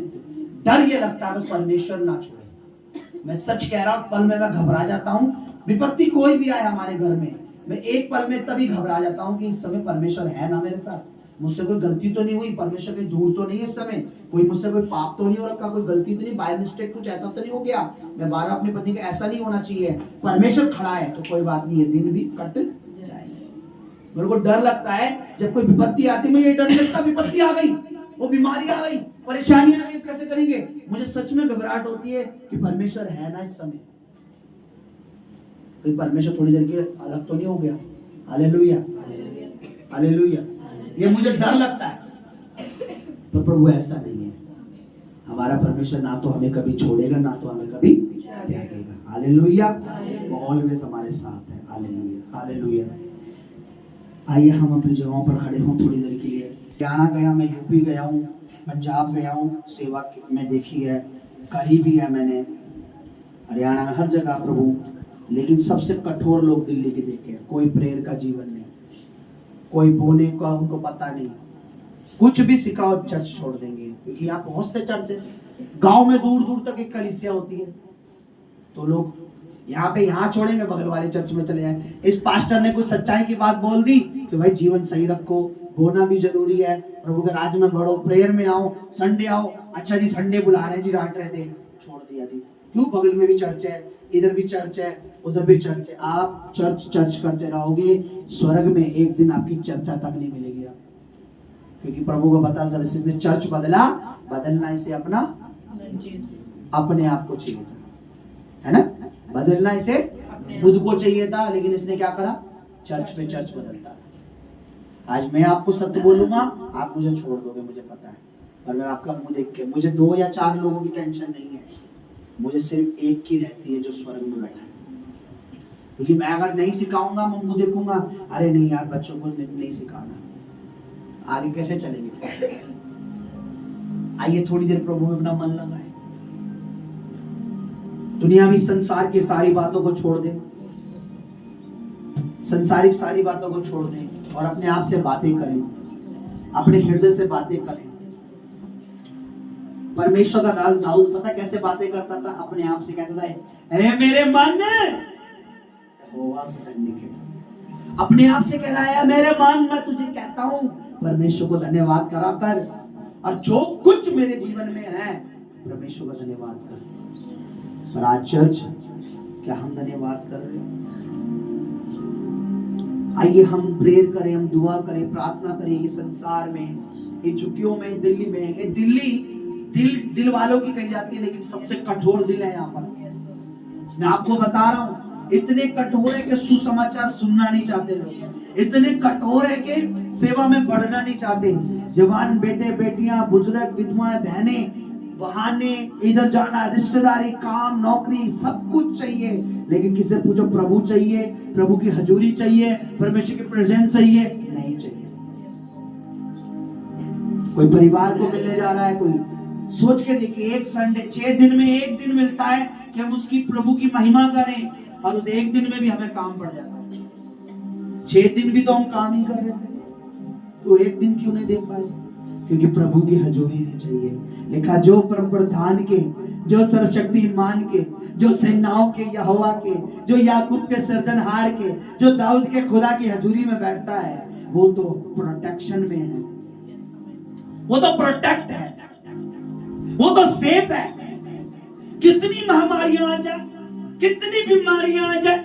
डर ये लगता है बस परमेश्वर ना छोड़े। मैं सच कह रहा हूं, पल में मैं घबरा जाता हूं। विपत्ति कोई भी आए हमारे घर में, मैं एक पल में तभी घबरा जाता हूं कि इस समय परमेश्वर है ना मेरे साथ, मुझसे कोई गलती तो नहीं हुई, परमेश्वर के दूर तो नहीं है इस समय, कोई मुझसे कोई पाप तो नहीं हो रखा, कोई गलती तो नहीं, बाय मिस्टेक कुछ ऐसा तो नहीं हो गया, मैं 12 अपनी पत्नी का ऐसा नहीं होना चाहिए। परमेश्वर खड़ा है तो कोई बात नहीं है, दिन भी कट जाएंगे। मेरे को डर लगता है जब कोई विपत्ति आती, मुझे ये डर लगता विपत्ति आ गई, वो बीमारी आ गई, परेशानी आ गई, कैसे करेंगे। मुझे सच में घबराहट होती है कि परमेश्वर है ना इस समय, कोई परमेश्वर थोड़ी देर के अलग तो नहीं हो गया। हालेलुया हालेलुया, ये मुझे डर लगता है। तो प्रभु ऐसा नहीं है, हमारा परमेश्वर ना तो हमें कभी छोड़ेगा ना तो हमें कभी त्यागेगा। हालेलुया, वो ऑलवेज हमारे साथ है। Hallelujah hallelujah. आइए हम अपनी जगहों पर खड़े हों थोड़ी देर के लिए। हरियाणा गया, मैं यूपी गया हूँ, पंजाब गया हूँ, सेवा में देखी है, करी भी है मैंने हरियाणा में, हर जगह प्रभु। लेकिन सबसे कठोर लोग दिल्ली के देखे हैं। कोई प्रेयर का जीवन नहीं, कोई बोने का उनको पता नहीं, कुछ भी सिखाओ चर्च छोड़ देंगे। क्योंकि यहाँ बहुत से चर्च है, गांव में दूर दूर तक एक कलीसिया होती है, तो लोग यहाँ छोड़ेंगे, बगल वाले चर्च में चले जाए। इस पास्टर ने कुछ सच्चाई की बात बोल दी कि भाई जीवन सही रखो, बोना भी जरूरी है, प्रभु के राज्य में बढ़ो, प्रेयर में आओ, संडे आओ। अच्छा जी संडे बुला रहे जी, डांट रहे थे, छोड़ दिया जी। क्यों? बगल में भी चर्च है, इधर भी चर्च है, उधर भी चर्च है। आप चर्च करते रहोगे, स्वर्ग में एक दिन आपकी चर्चा तक नहीं मिलेगी। क्योंकि प्रभु को पता जब इसने चर्च बदलना इसे अपने आप को चाहिए था, है ना, बदलना इसे खुद को चाहिए था, लेकिन इसने क्या करा? चर्च पे चर्च बदलता। आज मैं आपको सत्य बोलूंगा, आप मुझे छोड़ दोगे, मुझे पता है, पर मैं आपका मुंह देख के, मुझे 2 या 4 लोगों की टेंशन नहीं है, मुझे सिर्फ एक की रहती है जो स्वर्ग में बैठा है। क्योंकि मैं अगर नहीं सिखाऊंगा, मैं मुंह देखूंगा, अरे नहीं यार बच्चों को नहीं सिखाना, आगे कैसे चलेंगे। आइए थोड़ी देर प्रभु में अपना मन लगाए, दुनियावी संसार की सारी बातों को छोड़ दें, संसारिक सारी बातों को छोड़ दें और अपने आप से बातें करें, अपने हृदय से बातें करें। परमेश्वर का दास दाऊद पता कैसे बातें करता था? अपने आप से कहता था, हे मेरे मन, अपने आप से कह रहा है, मेरे मन मैं तुझे कहता हूं परमेश्वर को धन्यवाद करा कर, और जो कुछ मेरे जीवन में है परमेश्वर का धन्यवाद कर। पर आज चर्च, क्या हम धन्यवाद कर रहे हैं? आइए हम प्रेयर करें, हम दुआ करें, प्रार्थना करें। ये संसार में, ये झुग्गियों में, दिल्ली में, ये दिल्ली दिल वालों की कही जाती है, लेकिन सबसे कठोर दिल है यहाँ पर। मैं आपको बता रहा हूँ, इतने कठोर है कि सुसमाचार सुनना नहीं चाहते लोग, इतने कठोर है कि सेवा में बढ़ना नहीं चाहते। जवान बेटे बेटियां, बुजुर्ग, विधवाएं, बहनें, बहाने, इधर जाना, रिश्तेदारी, काम, नौकरी, सब कुछ चाहिए, लेकिन किसी से पूछो प्रभु चाहिए, प्रभु की हजूरी चाहिए, परमेश्वर की प्रेजेंस चाहिए, नहीं चाहिए। कोई परिवार को मिलने जा रहा है, कोई सोच के देखिए, एक संडे 6 दिन में 1 दिन मिलता है कि हम उसकी प्रभु की महिमा करें, और उस 1 दिन में भी हमें काम पड़ जाता है। 6 दिन भी तो हम काम ही कर रहे थे, तो 1 दिन क्यों नहीं दे पाए? क्योंकि प्रभु की हजूरी नहीं चाहिए। लिखा, जो परम प्रधान के, जो सर्वशक्तिमान के, जो सेनाओं के यहोवा के, जो याकूब के सृजनहार के, जो दाऊद के खुदा की हजूरी में बैठता है, वो तो प्रोटेक्शन में है, वो तो प्रोटेक्ट है, वो तो सेफ है। कितनी महामारियां आ जाए, कितनी बीमारियां आ जाए,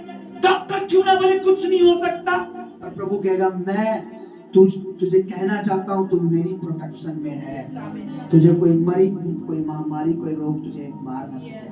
डॉक्टर क्यों ना बोले कुछ नहीं हो सकता, और प्रभु कहेगा, मैं तुझे कहना चाहता हूं, तू मेरी प्रोटेक्शन में है। तुझे कोई महामारी, कोई रोग तुझे मार ना सके।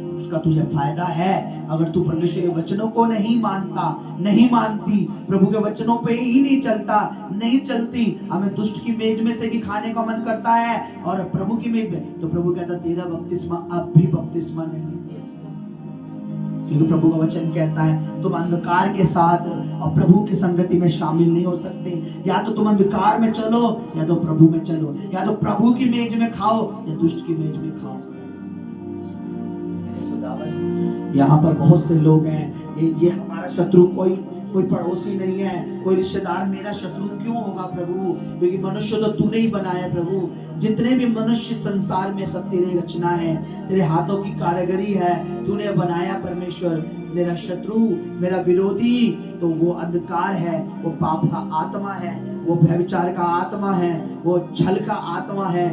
उसका तुझे फायदा है। अगर तू परमेश्वर के वचनों को नहीं मानता, नहीं मानती, प्रभु के वचनों पे ही नहीं चलता, नहीं चलती, हमें दुष्ट की मेज में से भी खाने का मन करता है और प्रभु की मेज में, तो प्रभु कहता तेरा बपतिस्मा अब भी बपतिस्मा नहीं है। क्योंकि प्रभु का वचन कहता है तुम अंधकार के साथ और प्रभु की संगति में शामिल नहीं हो सकते। या तो तुम अंधकार में चलो या तो प्रभु में चलो, या तो प्रभु की मेज में खाओ या दुष्ट की मेज में खाओ। यहाँ पर बहुत से लोग हैं, ये हमारा शत्रु कोई पड़ोसी नहीं है, कोई रिश्तेदार मेरा शत्रु क्यों होगा प्रभु, क्योंकि मनुष्य तो तूने ही बनाया प्रभु। जितने भी मनुष्य संसार में सब तेरी रचना है, तेरे हाथों की कारीगरी है, तूने बनाया परमेश्वर। मेरा शत्रु, मेरा विरोधी तो वो अंधकार है, वो पाप का आत्मा है, वो व्यभिचार का आत्मा है, वो छल का आत्मा है,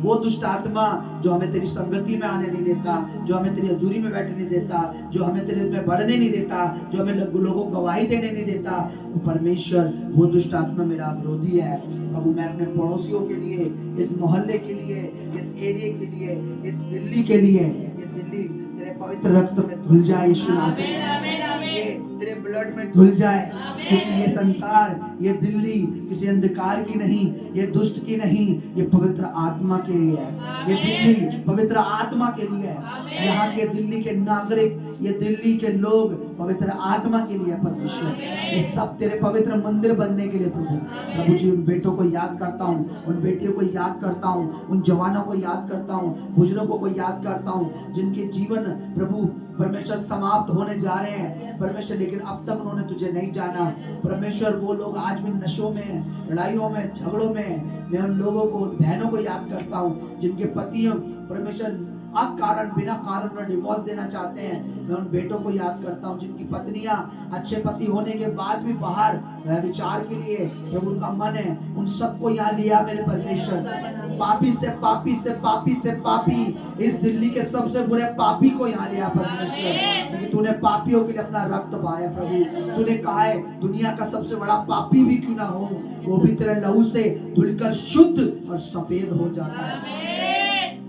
वो दुष्ट आत्मा जो हमें तेरी संगति में आने नहीं देता, जो हमें तेरी हजूरी में बैठने नहीं देता, जो हमें तेरे में बढ़ने नहीं देता, जो हमें लोगों को गवाही देने नहीं देता, वो परमेश्वर, वो दुष्ट आत्मा मेरा विरोधी है। प्रभु मैं अपने पड़ोसियों के लिए, इस मोहल्ले के लिए, इस एरिया के लिए, इस दिल्ली के लिए, ये दिल्ली तेरे पवित्र रक्त में धुल जाए यीशु नाम से, ये तेरे ब्लड में धुल जाए। क्योंकि ये संसार, ये दिल्ली किसी अंधकार की नहीं, ये दुष्ट की नहीं, ये पवित्र आत्मा के लिए है। ये दिल्ली पवित्र आत्मा के लिए है। यहाँ के दिल्ली के नागरिक, ये दिल्ली के लोग पवित्र आत्मा के लिए परमेश्वर, ये सब तेरे पवित्र मंदिर बनने के लिए प्रभु जी उन बेटों को याद करता हूँ, उन बेटियों को याद करता हूँ, उन जवानों को याद करता हूँ, बुजुर्गों को याद करता हूँ, जिनके जीवन प्रभु परमेश्वर समाप्त होने जा रहे हैं परमेश्वर, लेकिन अब तक उन्होंने तुझे नहीं जाना परमेश्वर। वो लोग आज भी नशों में, लड़ाइयों में, झगड़ों में, मैं उन लोगों को, बहनों को याद करता हूँ जिनके पति परमेश्वर अकारण, बिना कारण में डिवोर्स देना चाहते हैं। मैं उन बेटों को याद करता हूँ जिनकी पत्नियां अच्छे पति होने के बाद भी बाहर विचार के लिए जब उनका मन है, उन सबको यहाँ लिया मेरे परमेश्वर। पापी से पापी से पापी से पापी, इस दिल्ली के सबसे बुरे पापी को यहाँ लिया परमेश्वर, क्योंकि तूने पापियों के लिए अपना रक्त बहाया प्रभु। तूने कहा है दुनिया का सबसे बड़ा पापी भी क्यों ना हो, वो भी तेरे लहू से धुलकर शुद्ध और सफेद हो जाता है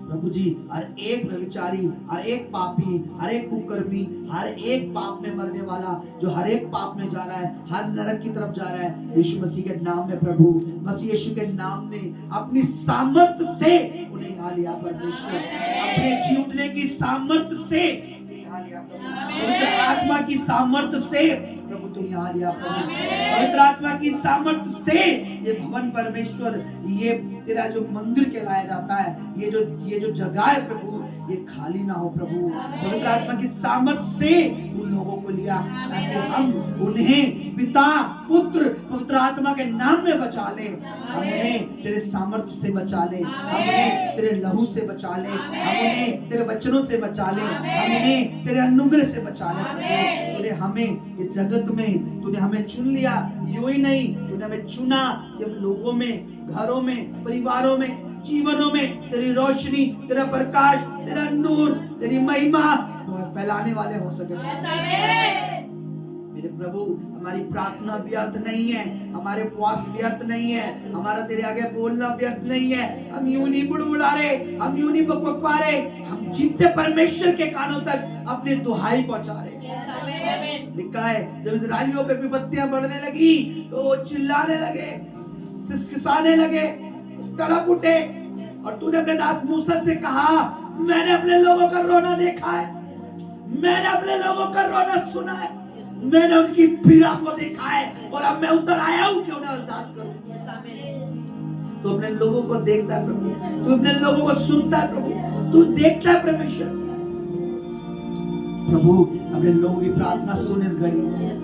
प्रभु जी। हर एक व्यभिचारी, हर एक पापी, हर एक कुकर्मी, हर एक पाप में मरने वाला, जो हर एक पाप में जा रहा है, हर नरक की तरफ जा रहा है, यीशु मसीह के नाम में प्रभु, मसीह यीशु के नाम में अपनी सामर्थ्य से उन्हें यहाँ लिया परमेश्वर, अपने जी उठने की सामर्थ्य से यहाँ लिया प्रभु, पवित्र आत्मा की सामर्थ्य से प्रभु तुम यहाँ लिया प्रभु, पवित्र आत्मा की सामर्थ्य से ये भवन परमेश्वर, ये तेरा जो मंदिर कहलाया जाता है, ये जो जगह है प्रभु, ये खाली ना हो प्रभु। पवित्र आत्मा की सामर्थ्य से उन लोगों को लिया ताकि हम उन्हें पिता, पुत्र, पवित्र आत्मा के नाम में बचा ले, हम उन्हें तेरे सामर्थ्य से बचा ले, हम उन्हें तेरे लहू से बचा ले, हम उन्हें तेरे वचनों से बचा ले, हम उन्हें तेरे अनुग्रह से बचा ले। तूने हमें इस जगत में, तूने हमें चुन लिया, यूं ही नहीं, तूने हमें चुना कि हम लोगों में, घरों में, परिवारों में, जीवनों में तेरी रोशनी, तेरा प्रकाश, तेरा नूर, तेरी महिमा फैलाने वाले हो सके मेरे प्रभु। हमारी प्रार्थना व्यर्थ नहीं है, हमारे उपवास व्यर्थ नहीं है, हमारा तेरे आगे बोलना व्यर्थ नहीं है। हम यूं नहीं बुड़बुड़ा रहे, हम यूं नहीं बकबका रहे, हम जीते परमेश्वर के कानों तक अपनी दुहाई पहुंचा रहे। लिखा है जब इस्राएलियों पे विपत्तियां बढ़ने लगी तो वो चिल्लाने लगे, सिसकिसाने लगे, तड़प उठे, और तूने अपने दास मूसा से कहा मैंने अपने लोगों का रोना देखा है, मैंने अपने लोगों का रोना सुना है, मैंने उनकी पीड़ा को देखा है, और अब मैं उतर आया हूं कि उन्हें आजाद करूं। तू अपने लोगों को देखता है प्रभु, तू अपने लोगों को सुनता है प्रभु, तू देखता है परमेश्वर। प्रभु अपने लोगों की प्रार्थना सुन इस घड़ी।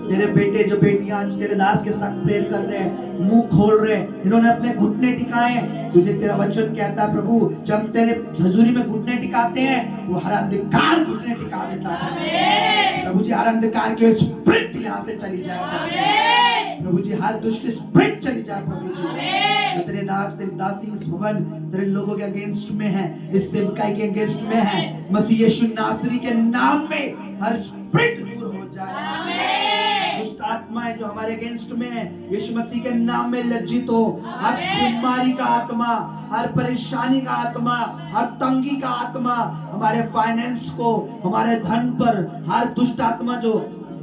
तेरे बेटे जो बेटियां आज तेरे दास के साथ प्रेयर कर रहे हैं, मुंह खोल रहे हैं, इन्होंने अपने घुटने टिकाए, तुझे तेरा वचन कहता है प्रभु, जब तेरे हजूरी में घुटने टिकाते हैं वो हर अंधकार घुटने टिका देता है प्रभु जी। हर अंधकार की स्प्रिट यहाँ से चली जाए प्रभु जी, हर दुष्ट स्प्रिट चली जाए प्रभु जी। तेरे दास, तेरी दासी इस भवन तेरे लोगों के अगेंस्ट में है, इस सेवकाई के अगेंस्ट में है, मसीह यीशु नासरी के नाम में हर स्प्रिट दूर हो जाए, दुष्ट आत्माएं जो हमारे अगेंस्ट में है, यीशु मसीह के नाम में लज्जित हो। हर बीमारी का आत्मा, हर परेशानी का आत्मा, हर तंगी का आत्मा, हमारे फाइनेंस को, हमारे धन पर हर दुष्ट आत्मा जो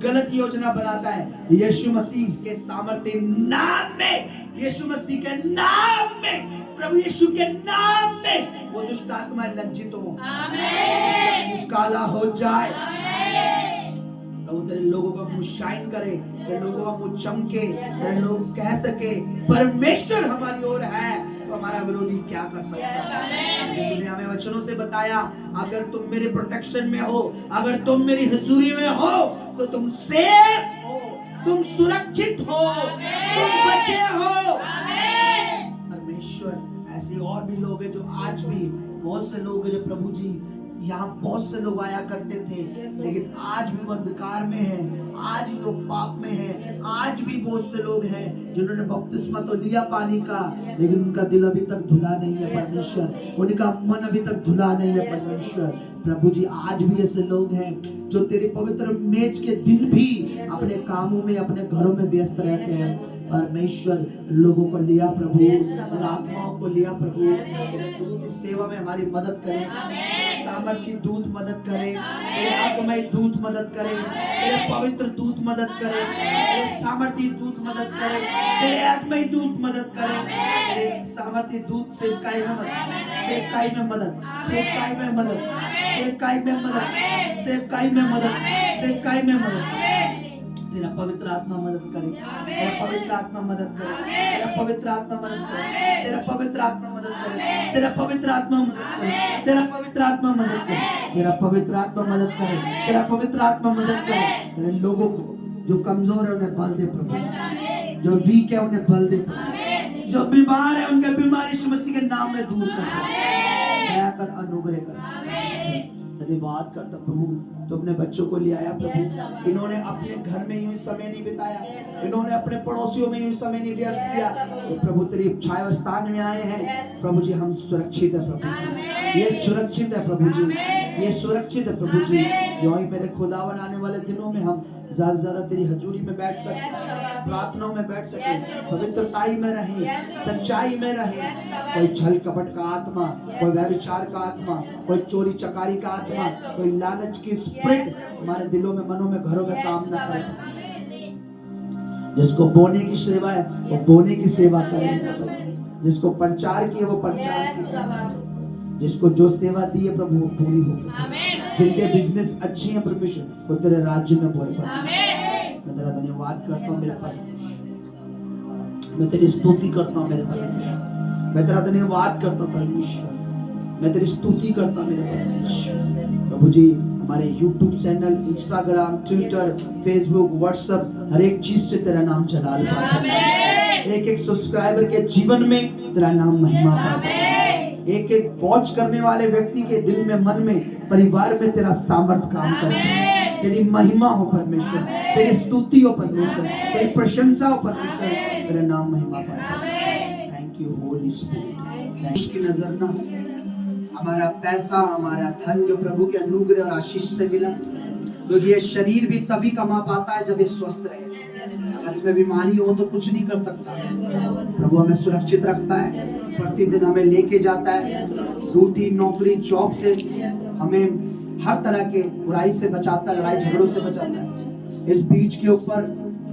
गलत योजना बनाता है, यीशु मसीह के सामर्थ्य नाम में, यीशु मसीह के नाम में, प्रभु यीशु के नाम में वो दुष्ट आत्मा लज्जित हो, आमीन, काला हो जाए। प्रभु तेरे लोगों का मुंह शाइन करे, तेरे लोगों का मुंह चमके, तेरे लोग कह सके परमेश्वर हमारी ओर है, तो हमारा विरोधी क्या कर सकता है। तूने हमें वचनों से बताया, अगर तुम मेरे प्रोटेक्शन में हो, अगर तुम मेरी हुजूरी में हो, तो तुम सेफ हो, तुम सुरक्षित हो, तुम बचे हो। परमेश्वर, ऐसे और भी लोग हैं जो आज भी, बहुत से लोग हैं जो प्रभु जी यहाँ बहुत से लोग आया करते थे, लेकिन आज भी वो अंधकार में है, आज भी लोग पाप में है। आज भी बहुत से लोग हैं जिन्होंने बपतिस्मा तो लिया पानी का, लेकिन उनका दिल अभी तक धुला नहीं है परमेश्वर, उनका मन अभी तक धुला नहीं है परमेश्वर। प्रभु जी, आज भी ऐसे लोग हैं जो तेरी पवित्र मेज के दिन भी अपने कामों में, अपने घरों में व्यस्त रहते हैं। परमेश्वर, लोगों को लिया प्रभु, आत्माओं को लिया प्रभु, तेरे दूत इस सेवा में हमारी मदद करें, सामर्थ्य दूत मदद करें, तेरे आत्माई दूत मदद करें, तेरे पवित्र दूत मदद करें, तेरे सामर्थ्य दूत मदद करें, तेरे आत्माई दूत मदद करें, तेरे सामर्थ्य दूत सेवकाई में मदद, सेवकाई में मदद, सेवकाई में मदद, सेवकाई में मदद, सेवकाई में मदद, सेवकाई में मदद। तेरा पवित्र आत्मा मदद करे, तेरा पवित्र आत्मा मदद करे, तेरा पवित्र आत्मा मदद करे, तेरा पवित्र आत्मा मदद करे, तेरा पवित्र आत्मा मदद करे, तेरा पवित्र आत्मा मदद करे, तेरा पवित्र आत्मा मदद करे, तेरा पवित्र आत्मा मदद करे। तेरे लोगों को जो कमजोर है उन्हें बल दे प्रभु, जो वीक है उन्हें बल दे प्रभु, जो बीमार है उनके बीमारी यीशु मसीह के नाम में दूर कर, दया कर, अनुग्रह कर। धन्यवाद करता प्रभु, तो अपने बच्चों को ले आया प्रभु, इन्होंने अपने घर में यूं समय नहीं बिताया, इन्होंने अपने पड़ोसियों में यूं समय नहीं व्यर्थ किया, तो प्रभु तेरी छाया स्थान में आए हैं। प्रभु जी, हम सुरक्षित है प्रभु जी, ये सुरक्षित है प्रभु जी, ये सुरक्षित है प्रभु जी। जो ही मेरे खुदावन आने वाले दिनों में हम ज्यादा से ज्यादा तेरी हजूरी में बैठ सके, प्रार्थनाओं में बैठ सके, पवित्रताई में रहे, सच्चाई में रहे। कोई छल कपट का आत्मा, कोई व्यभिचार का आत्मा, कोई चोरी चकारी का आत्मा, कोई लालच की स्पिरिट हमारे दिलों में, मनों में, घरों में काम न करे। जिसको बोने की सेवा है वो बोने की सेवा करे, जिसको प्रचार की है वो प्रचार की, जिसको जो सेवा दी है प्रभु वो पूरी हो। जिनके बिजनेस अच्छी है परमेश्वर, वो तेरे राज्य में बोए। मैं तेरा धन्यवाद करता हूँ मेरे परमेश्वर, मैं तेरी स्तुति करता हूँ मेरे परमेश्वर, मैं तेरा धन्यवाद करता हूँ परमेश्वर, मैं तेरी स्तुति करता हूँ मेरे परमेश्वर। प्रभु जी, हमारे YouTube channel, Instagram, Twitter, Facebook, WhatsApp, हर एक चीज से तेरा नाम जलाल पाए। एक एक सब्सक्राइबर के जीवन में तेरा नाम महिमा पाए। एक एक वॉच करने वाले व्यक्ति के दिल में, मन में, परिवार में तेरा सामर्थ काम करे। तेरी महिमा हो परमेश्वर, तेरी स्तुति हो परमेश्वर, तेरी प्रशंसा हो परमेश्वर, तेरा नाम महिमा पाए। Thank you Holi spirit. उसकी नजर ना हमारा पैसा, हमारा धन जो प्रभु के अनुग्रह और आशीष से मिला, क्योंकि ये शरीर भी तभी कमा पाता है जब ये स्वस्थ रहे। अगर इसमें बीमारी हो तो कुछ नहीं कर सकता। प्रभु हमें सुरक्षित रखता है, प्रतिदिन हमें लेके जाता है, ड्यूटी, नौकरी, जॉब से हमें हर तरह के बुराई से बचाता है, लड़ाई झगड़ों से बचाता है। इस बीच के ऊपर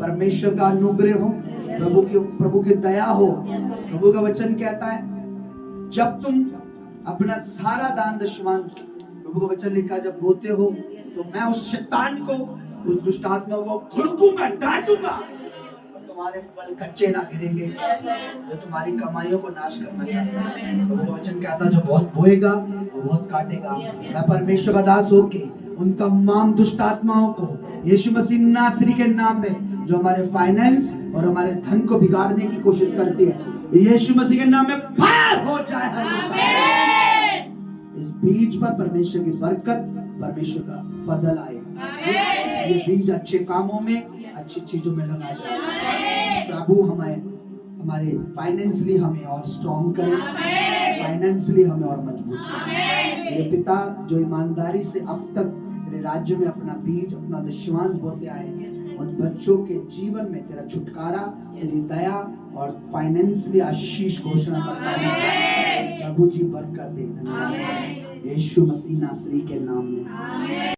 परमेश्वर का अनुग्रह हो, प्रभु की दया हो। प्रभु का वचन कहता है, जब तुम अपना सारा दान दशमांश, प्रभु का वचन लिखा, जब होते हो तो मैं उस शैतान को, उस दुष्ट आत्मा को घुड़कूंगा, डांटूंगा, तुम्हारे फल कच्चे ना गिरेंगे जो तुम्हारी कमाइयों को नाश करना चाहता है। प्रभु का वचन कहता है, जो बहुत बोएगा वो बहुत काटेगा। मैं परमेश्वर का दास होके उन तमाम दुष्ट आत्माओं को यीशु मसीह नासरी के नाम में, जो हमारे फाइनेंस और हमारे धन को बिगाड़ने की कोशिश करती है, यीशु मसीह के नाम में फायर हो जाए। इस बीज पर परमेश्वर की बरकत, परमेश्वर का फजल आए। ये बीज अच्छे कामों में, अच्छी चीजों में लगाया जाए। प्रभु हमारे फाइनेंशियली हमें और स्ट्रॉन्ग करे, फाइनेंशियली हमें और मजबूत करे। मेरे पिता जो ईमानदारी से अब तक तेरे राज्य में अपना बीज, अपना दशमांश बोते आए, उन बच्चों के जीवन में तेरा छुटकारा, तेरी दया और फाइनेंशियली आशीष घोषणा करता हूं। प्रभु जी बरकत दे, धन्यवाद यीशु मसीह नासरी के नाम में।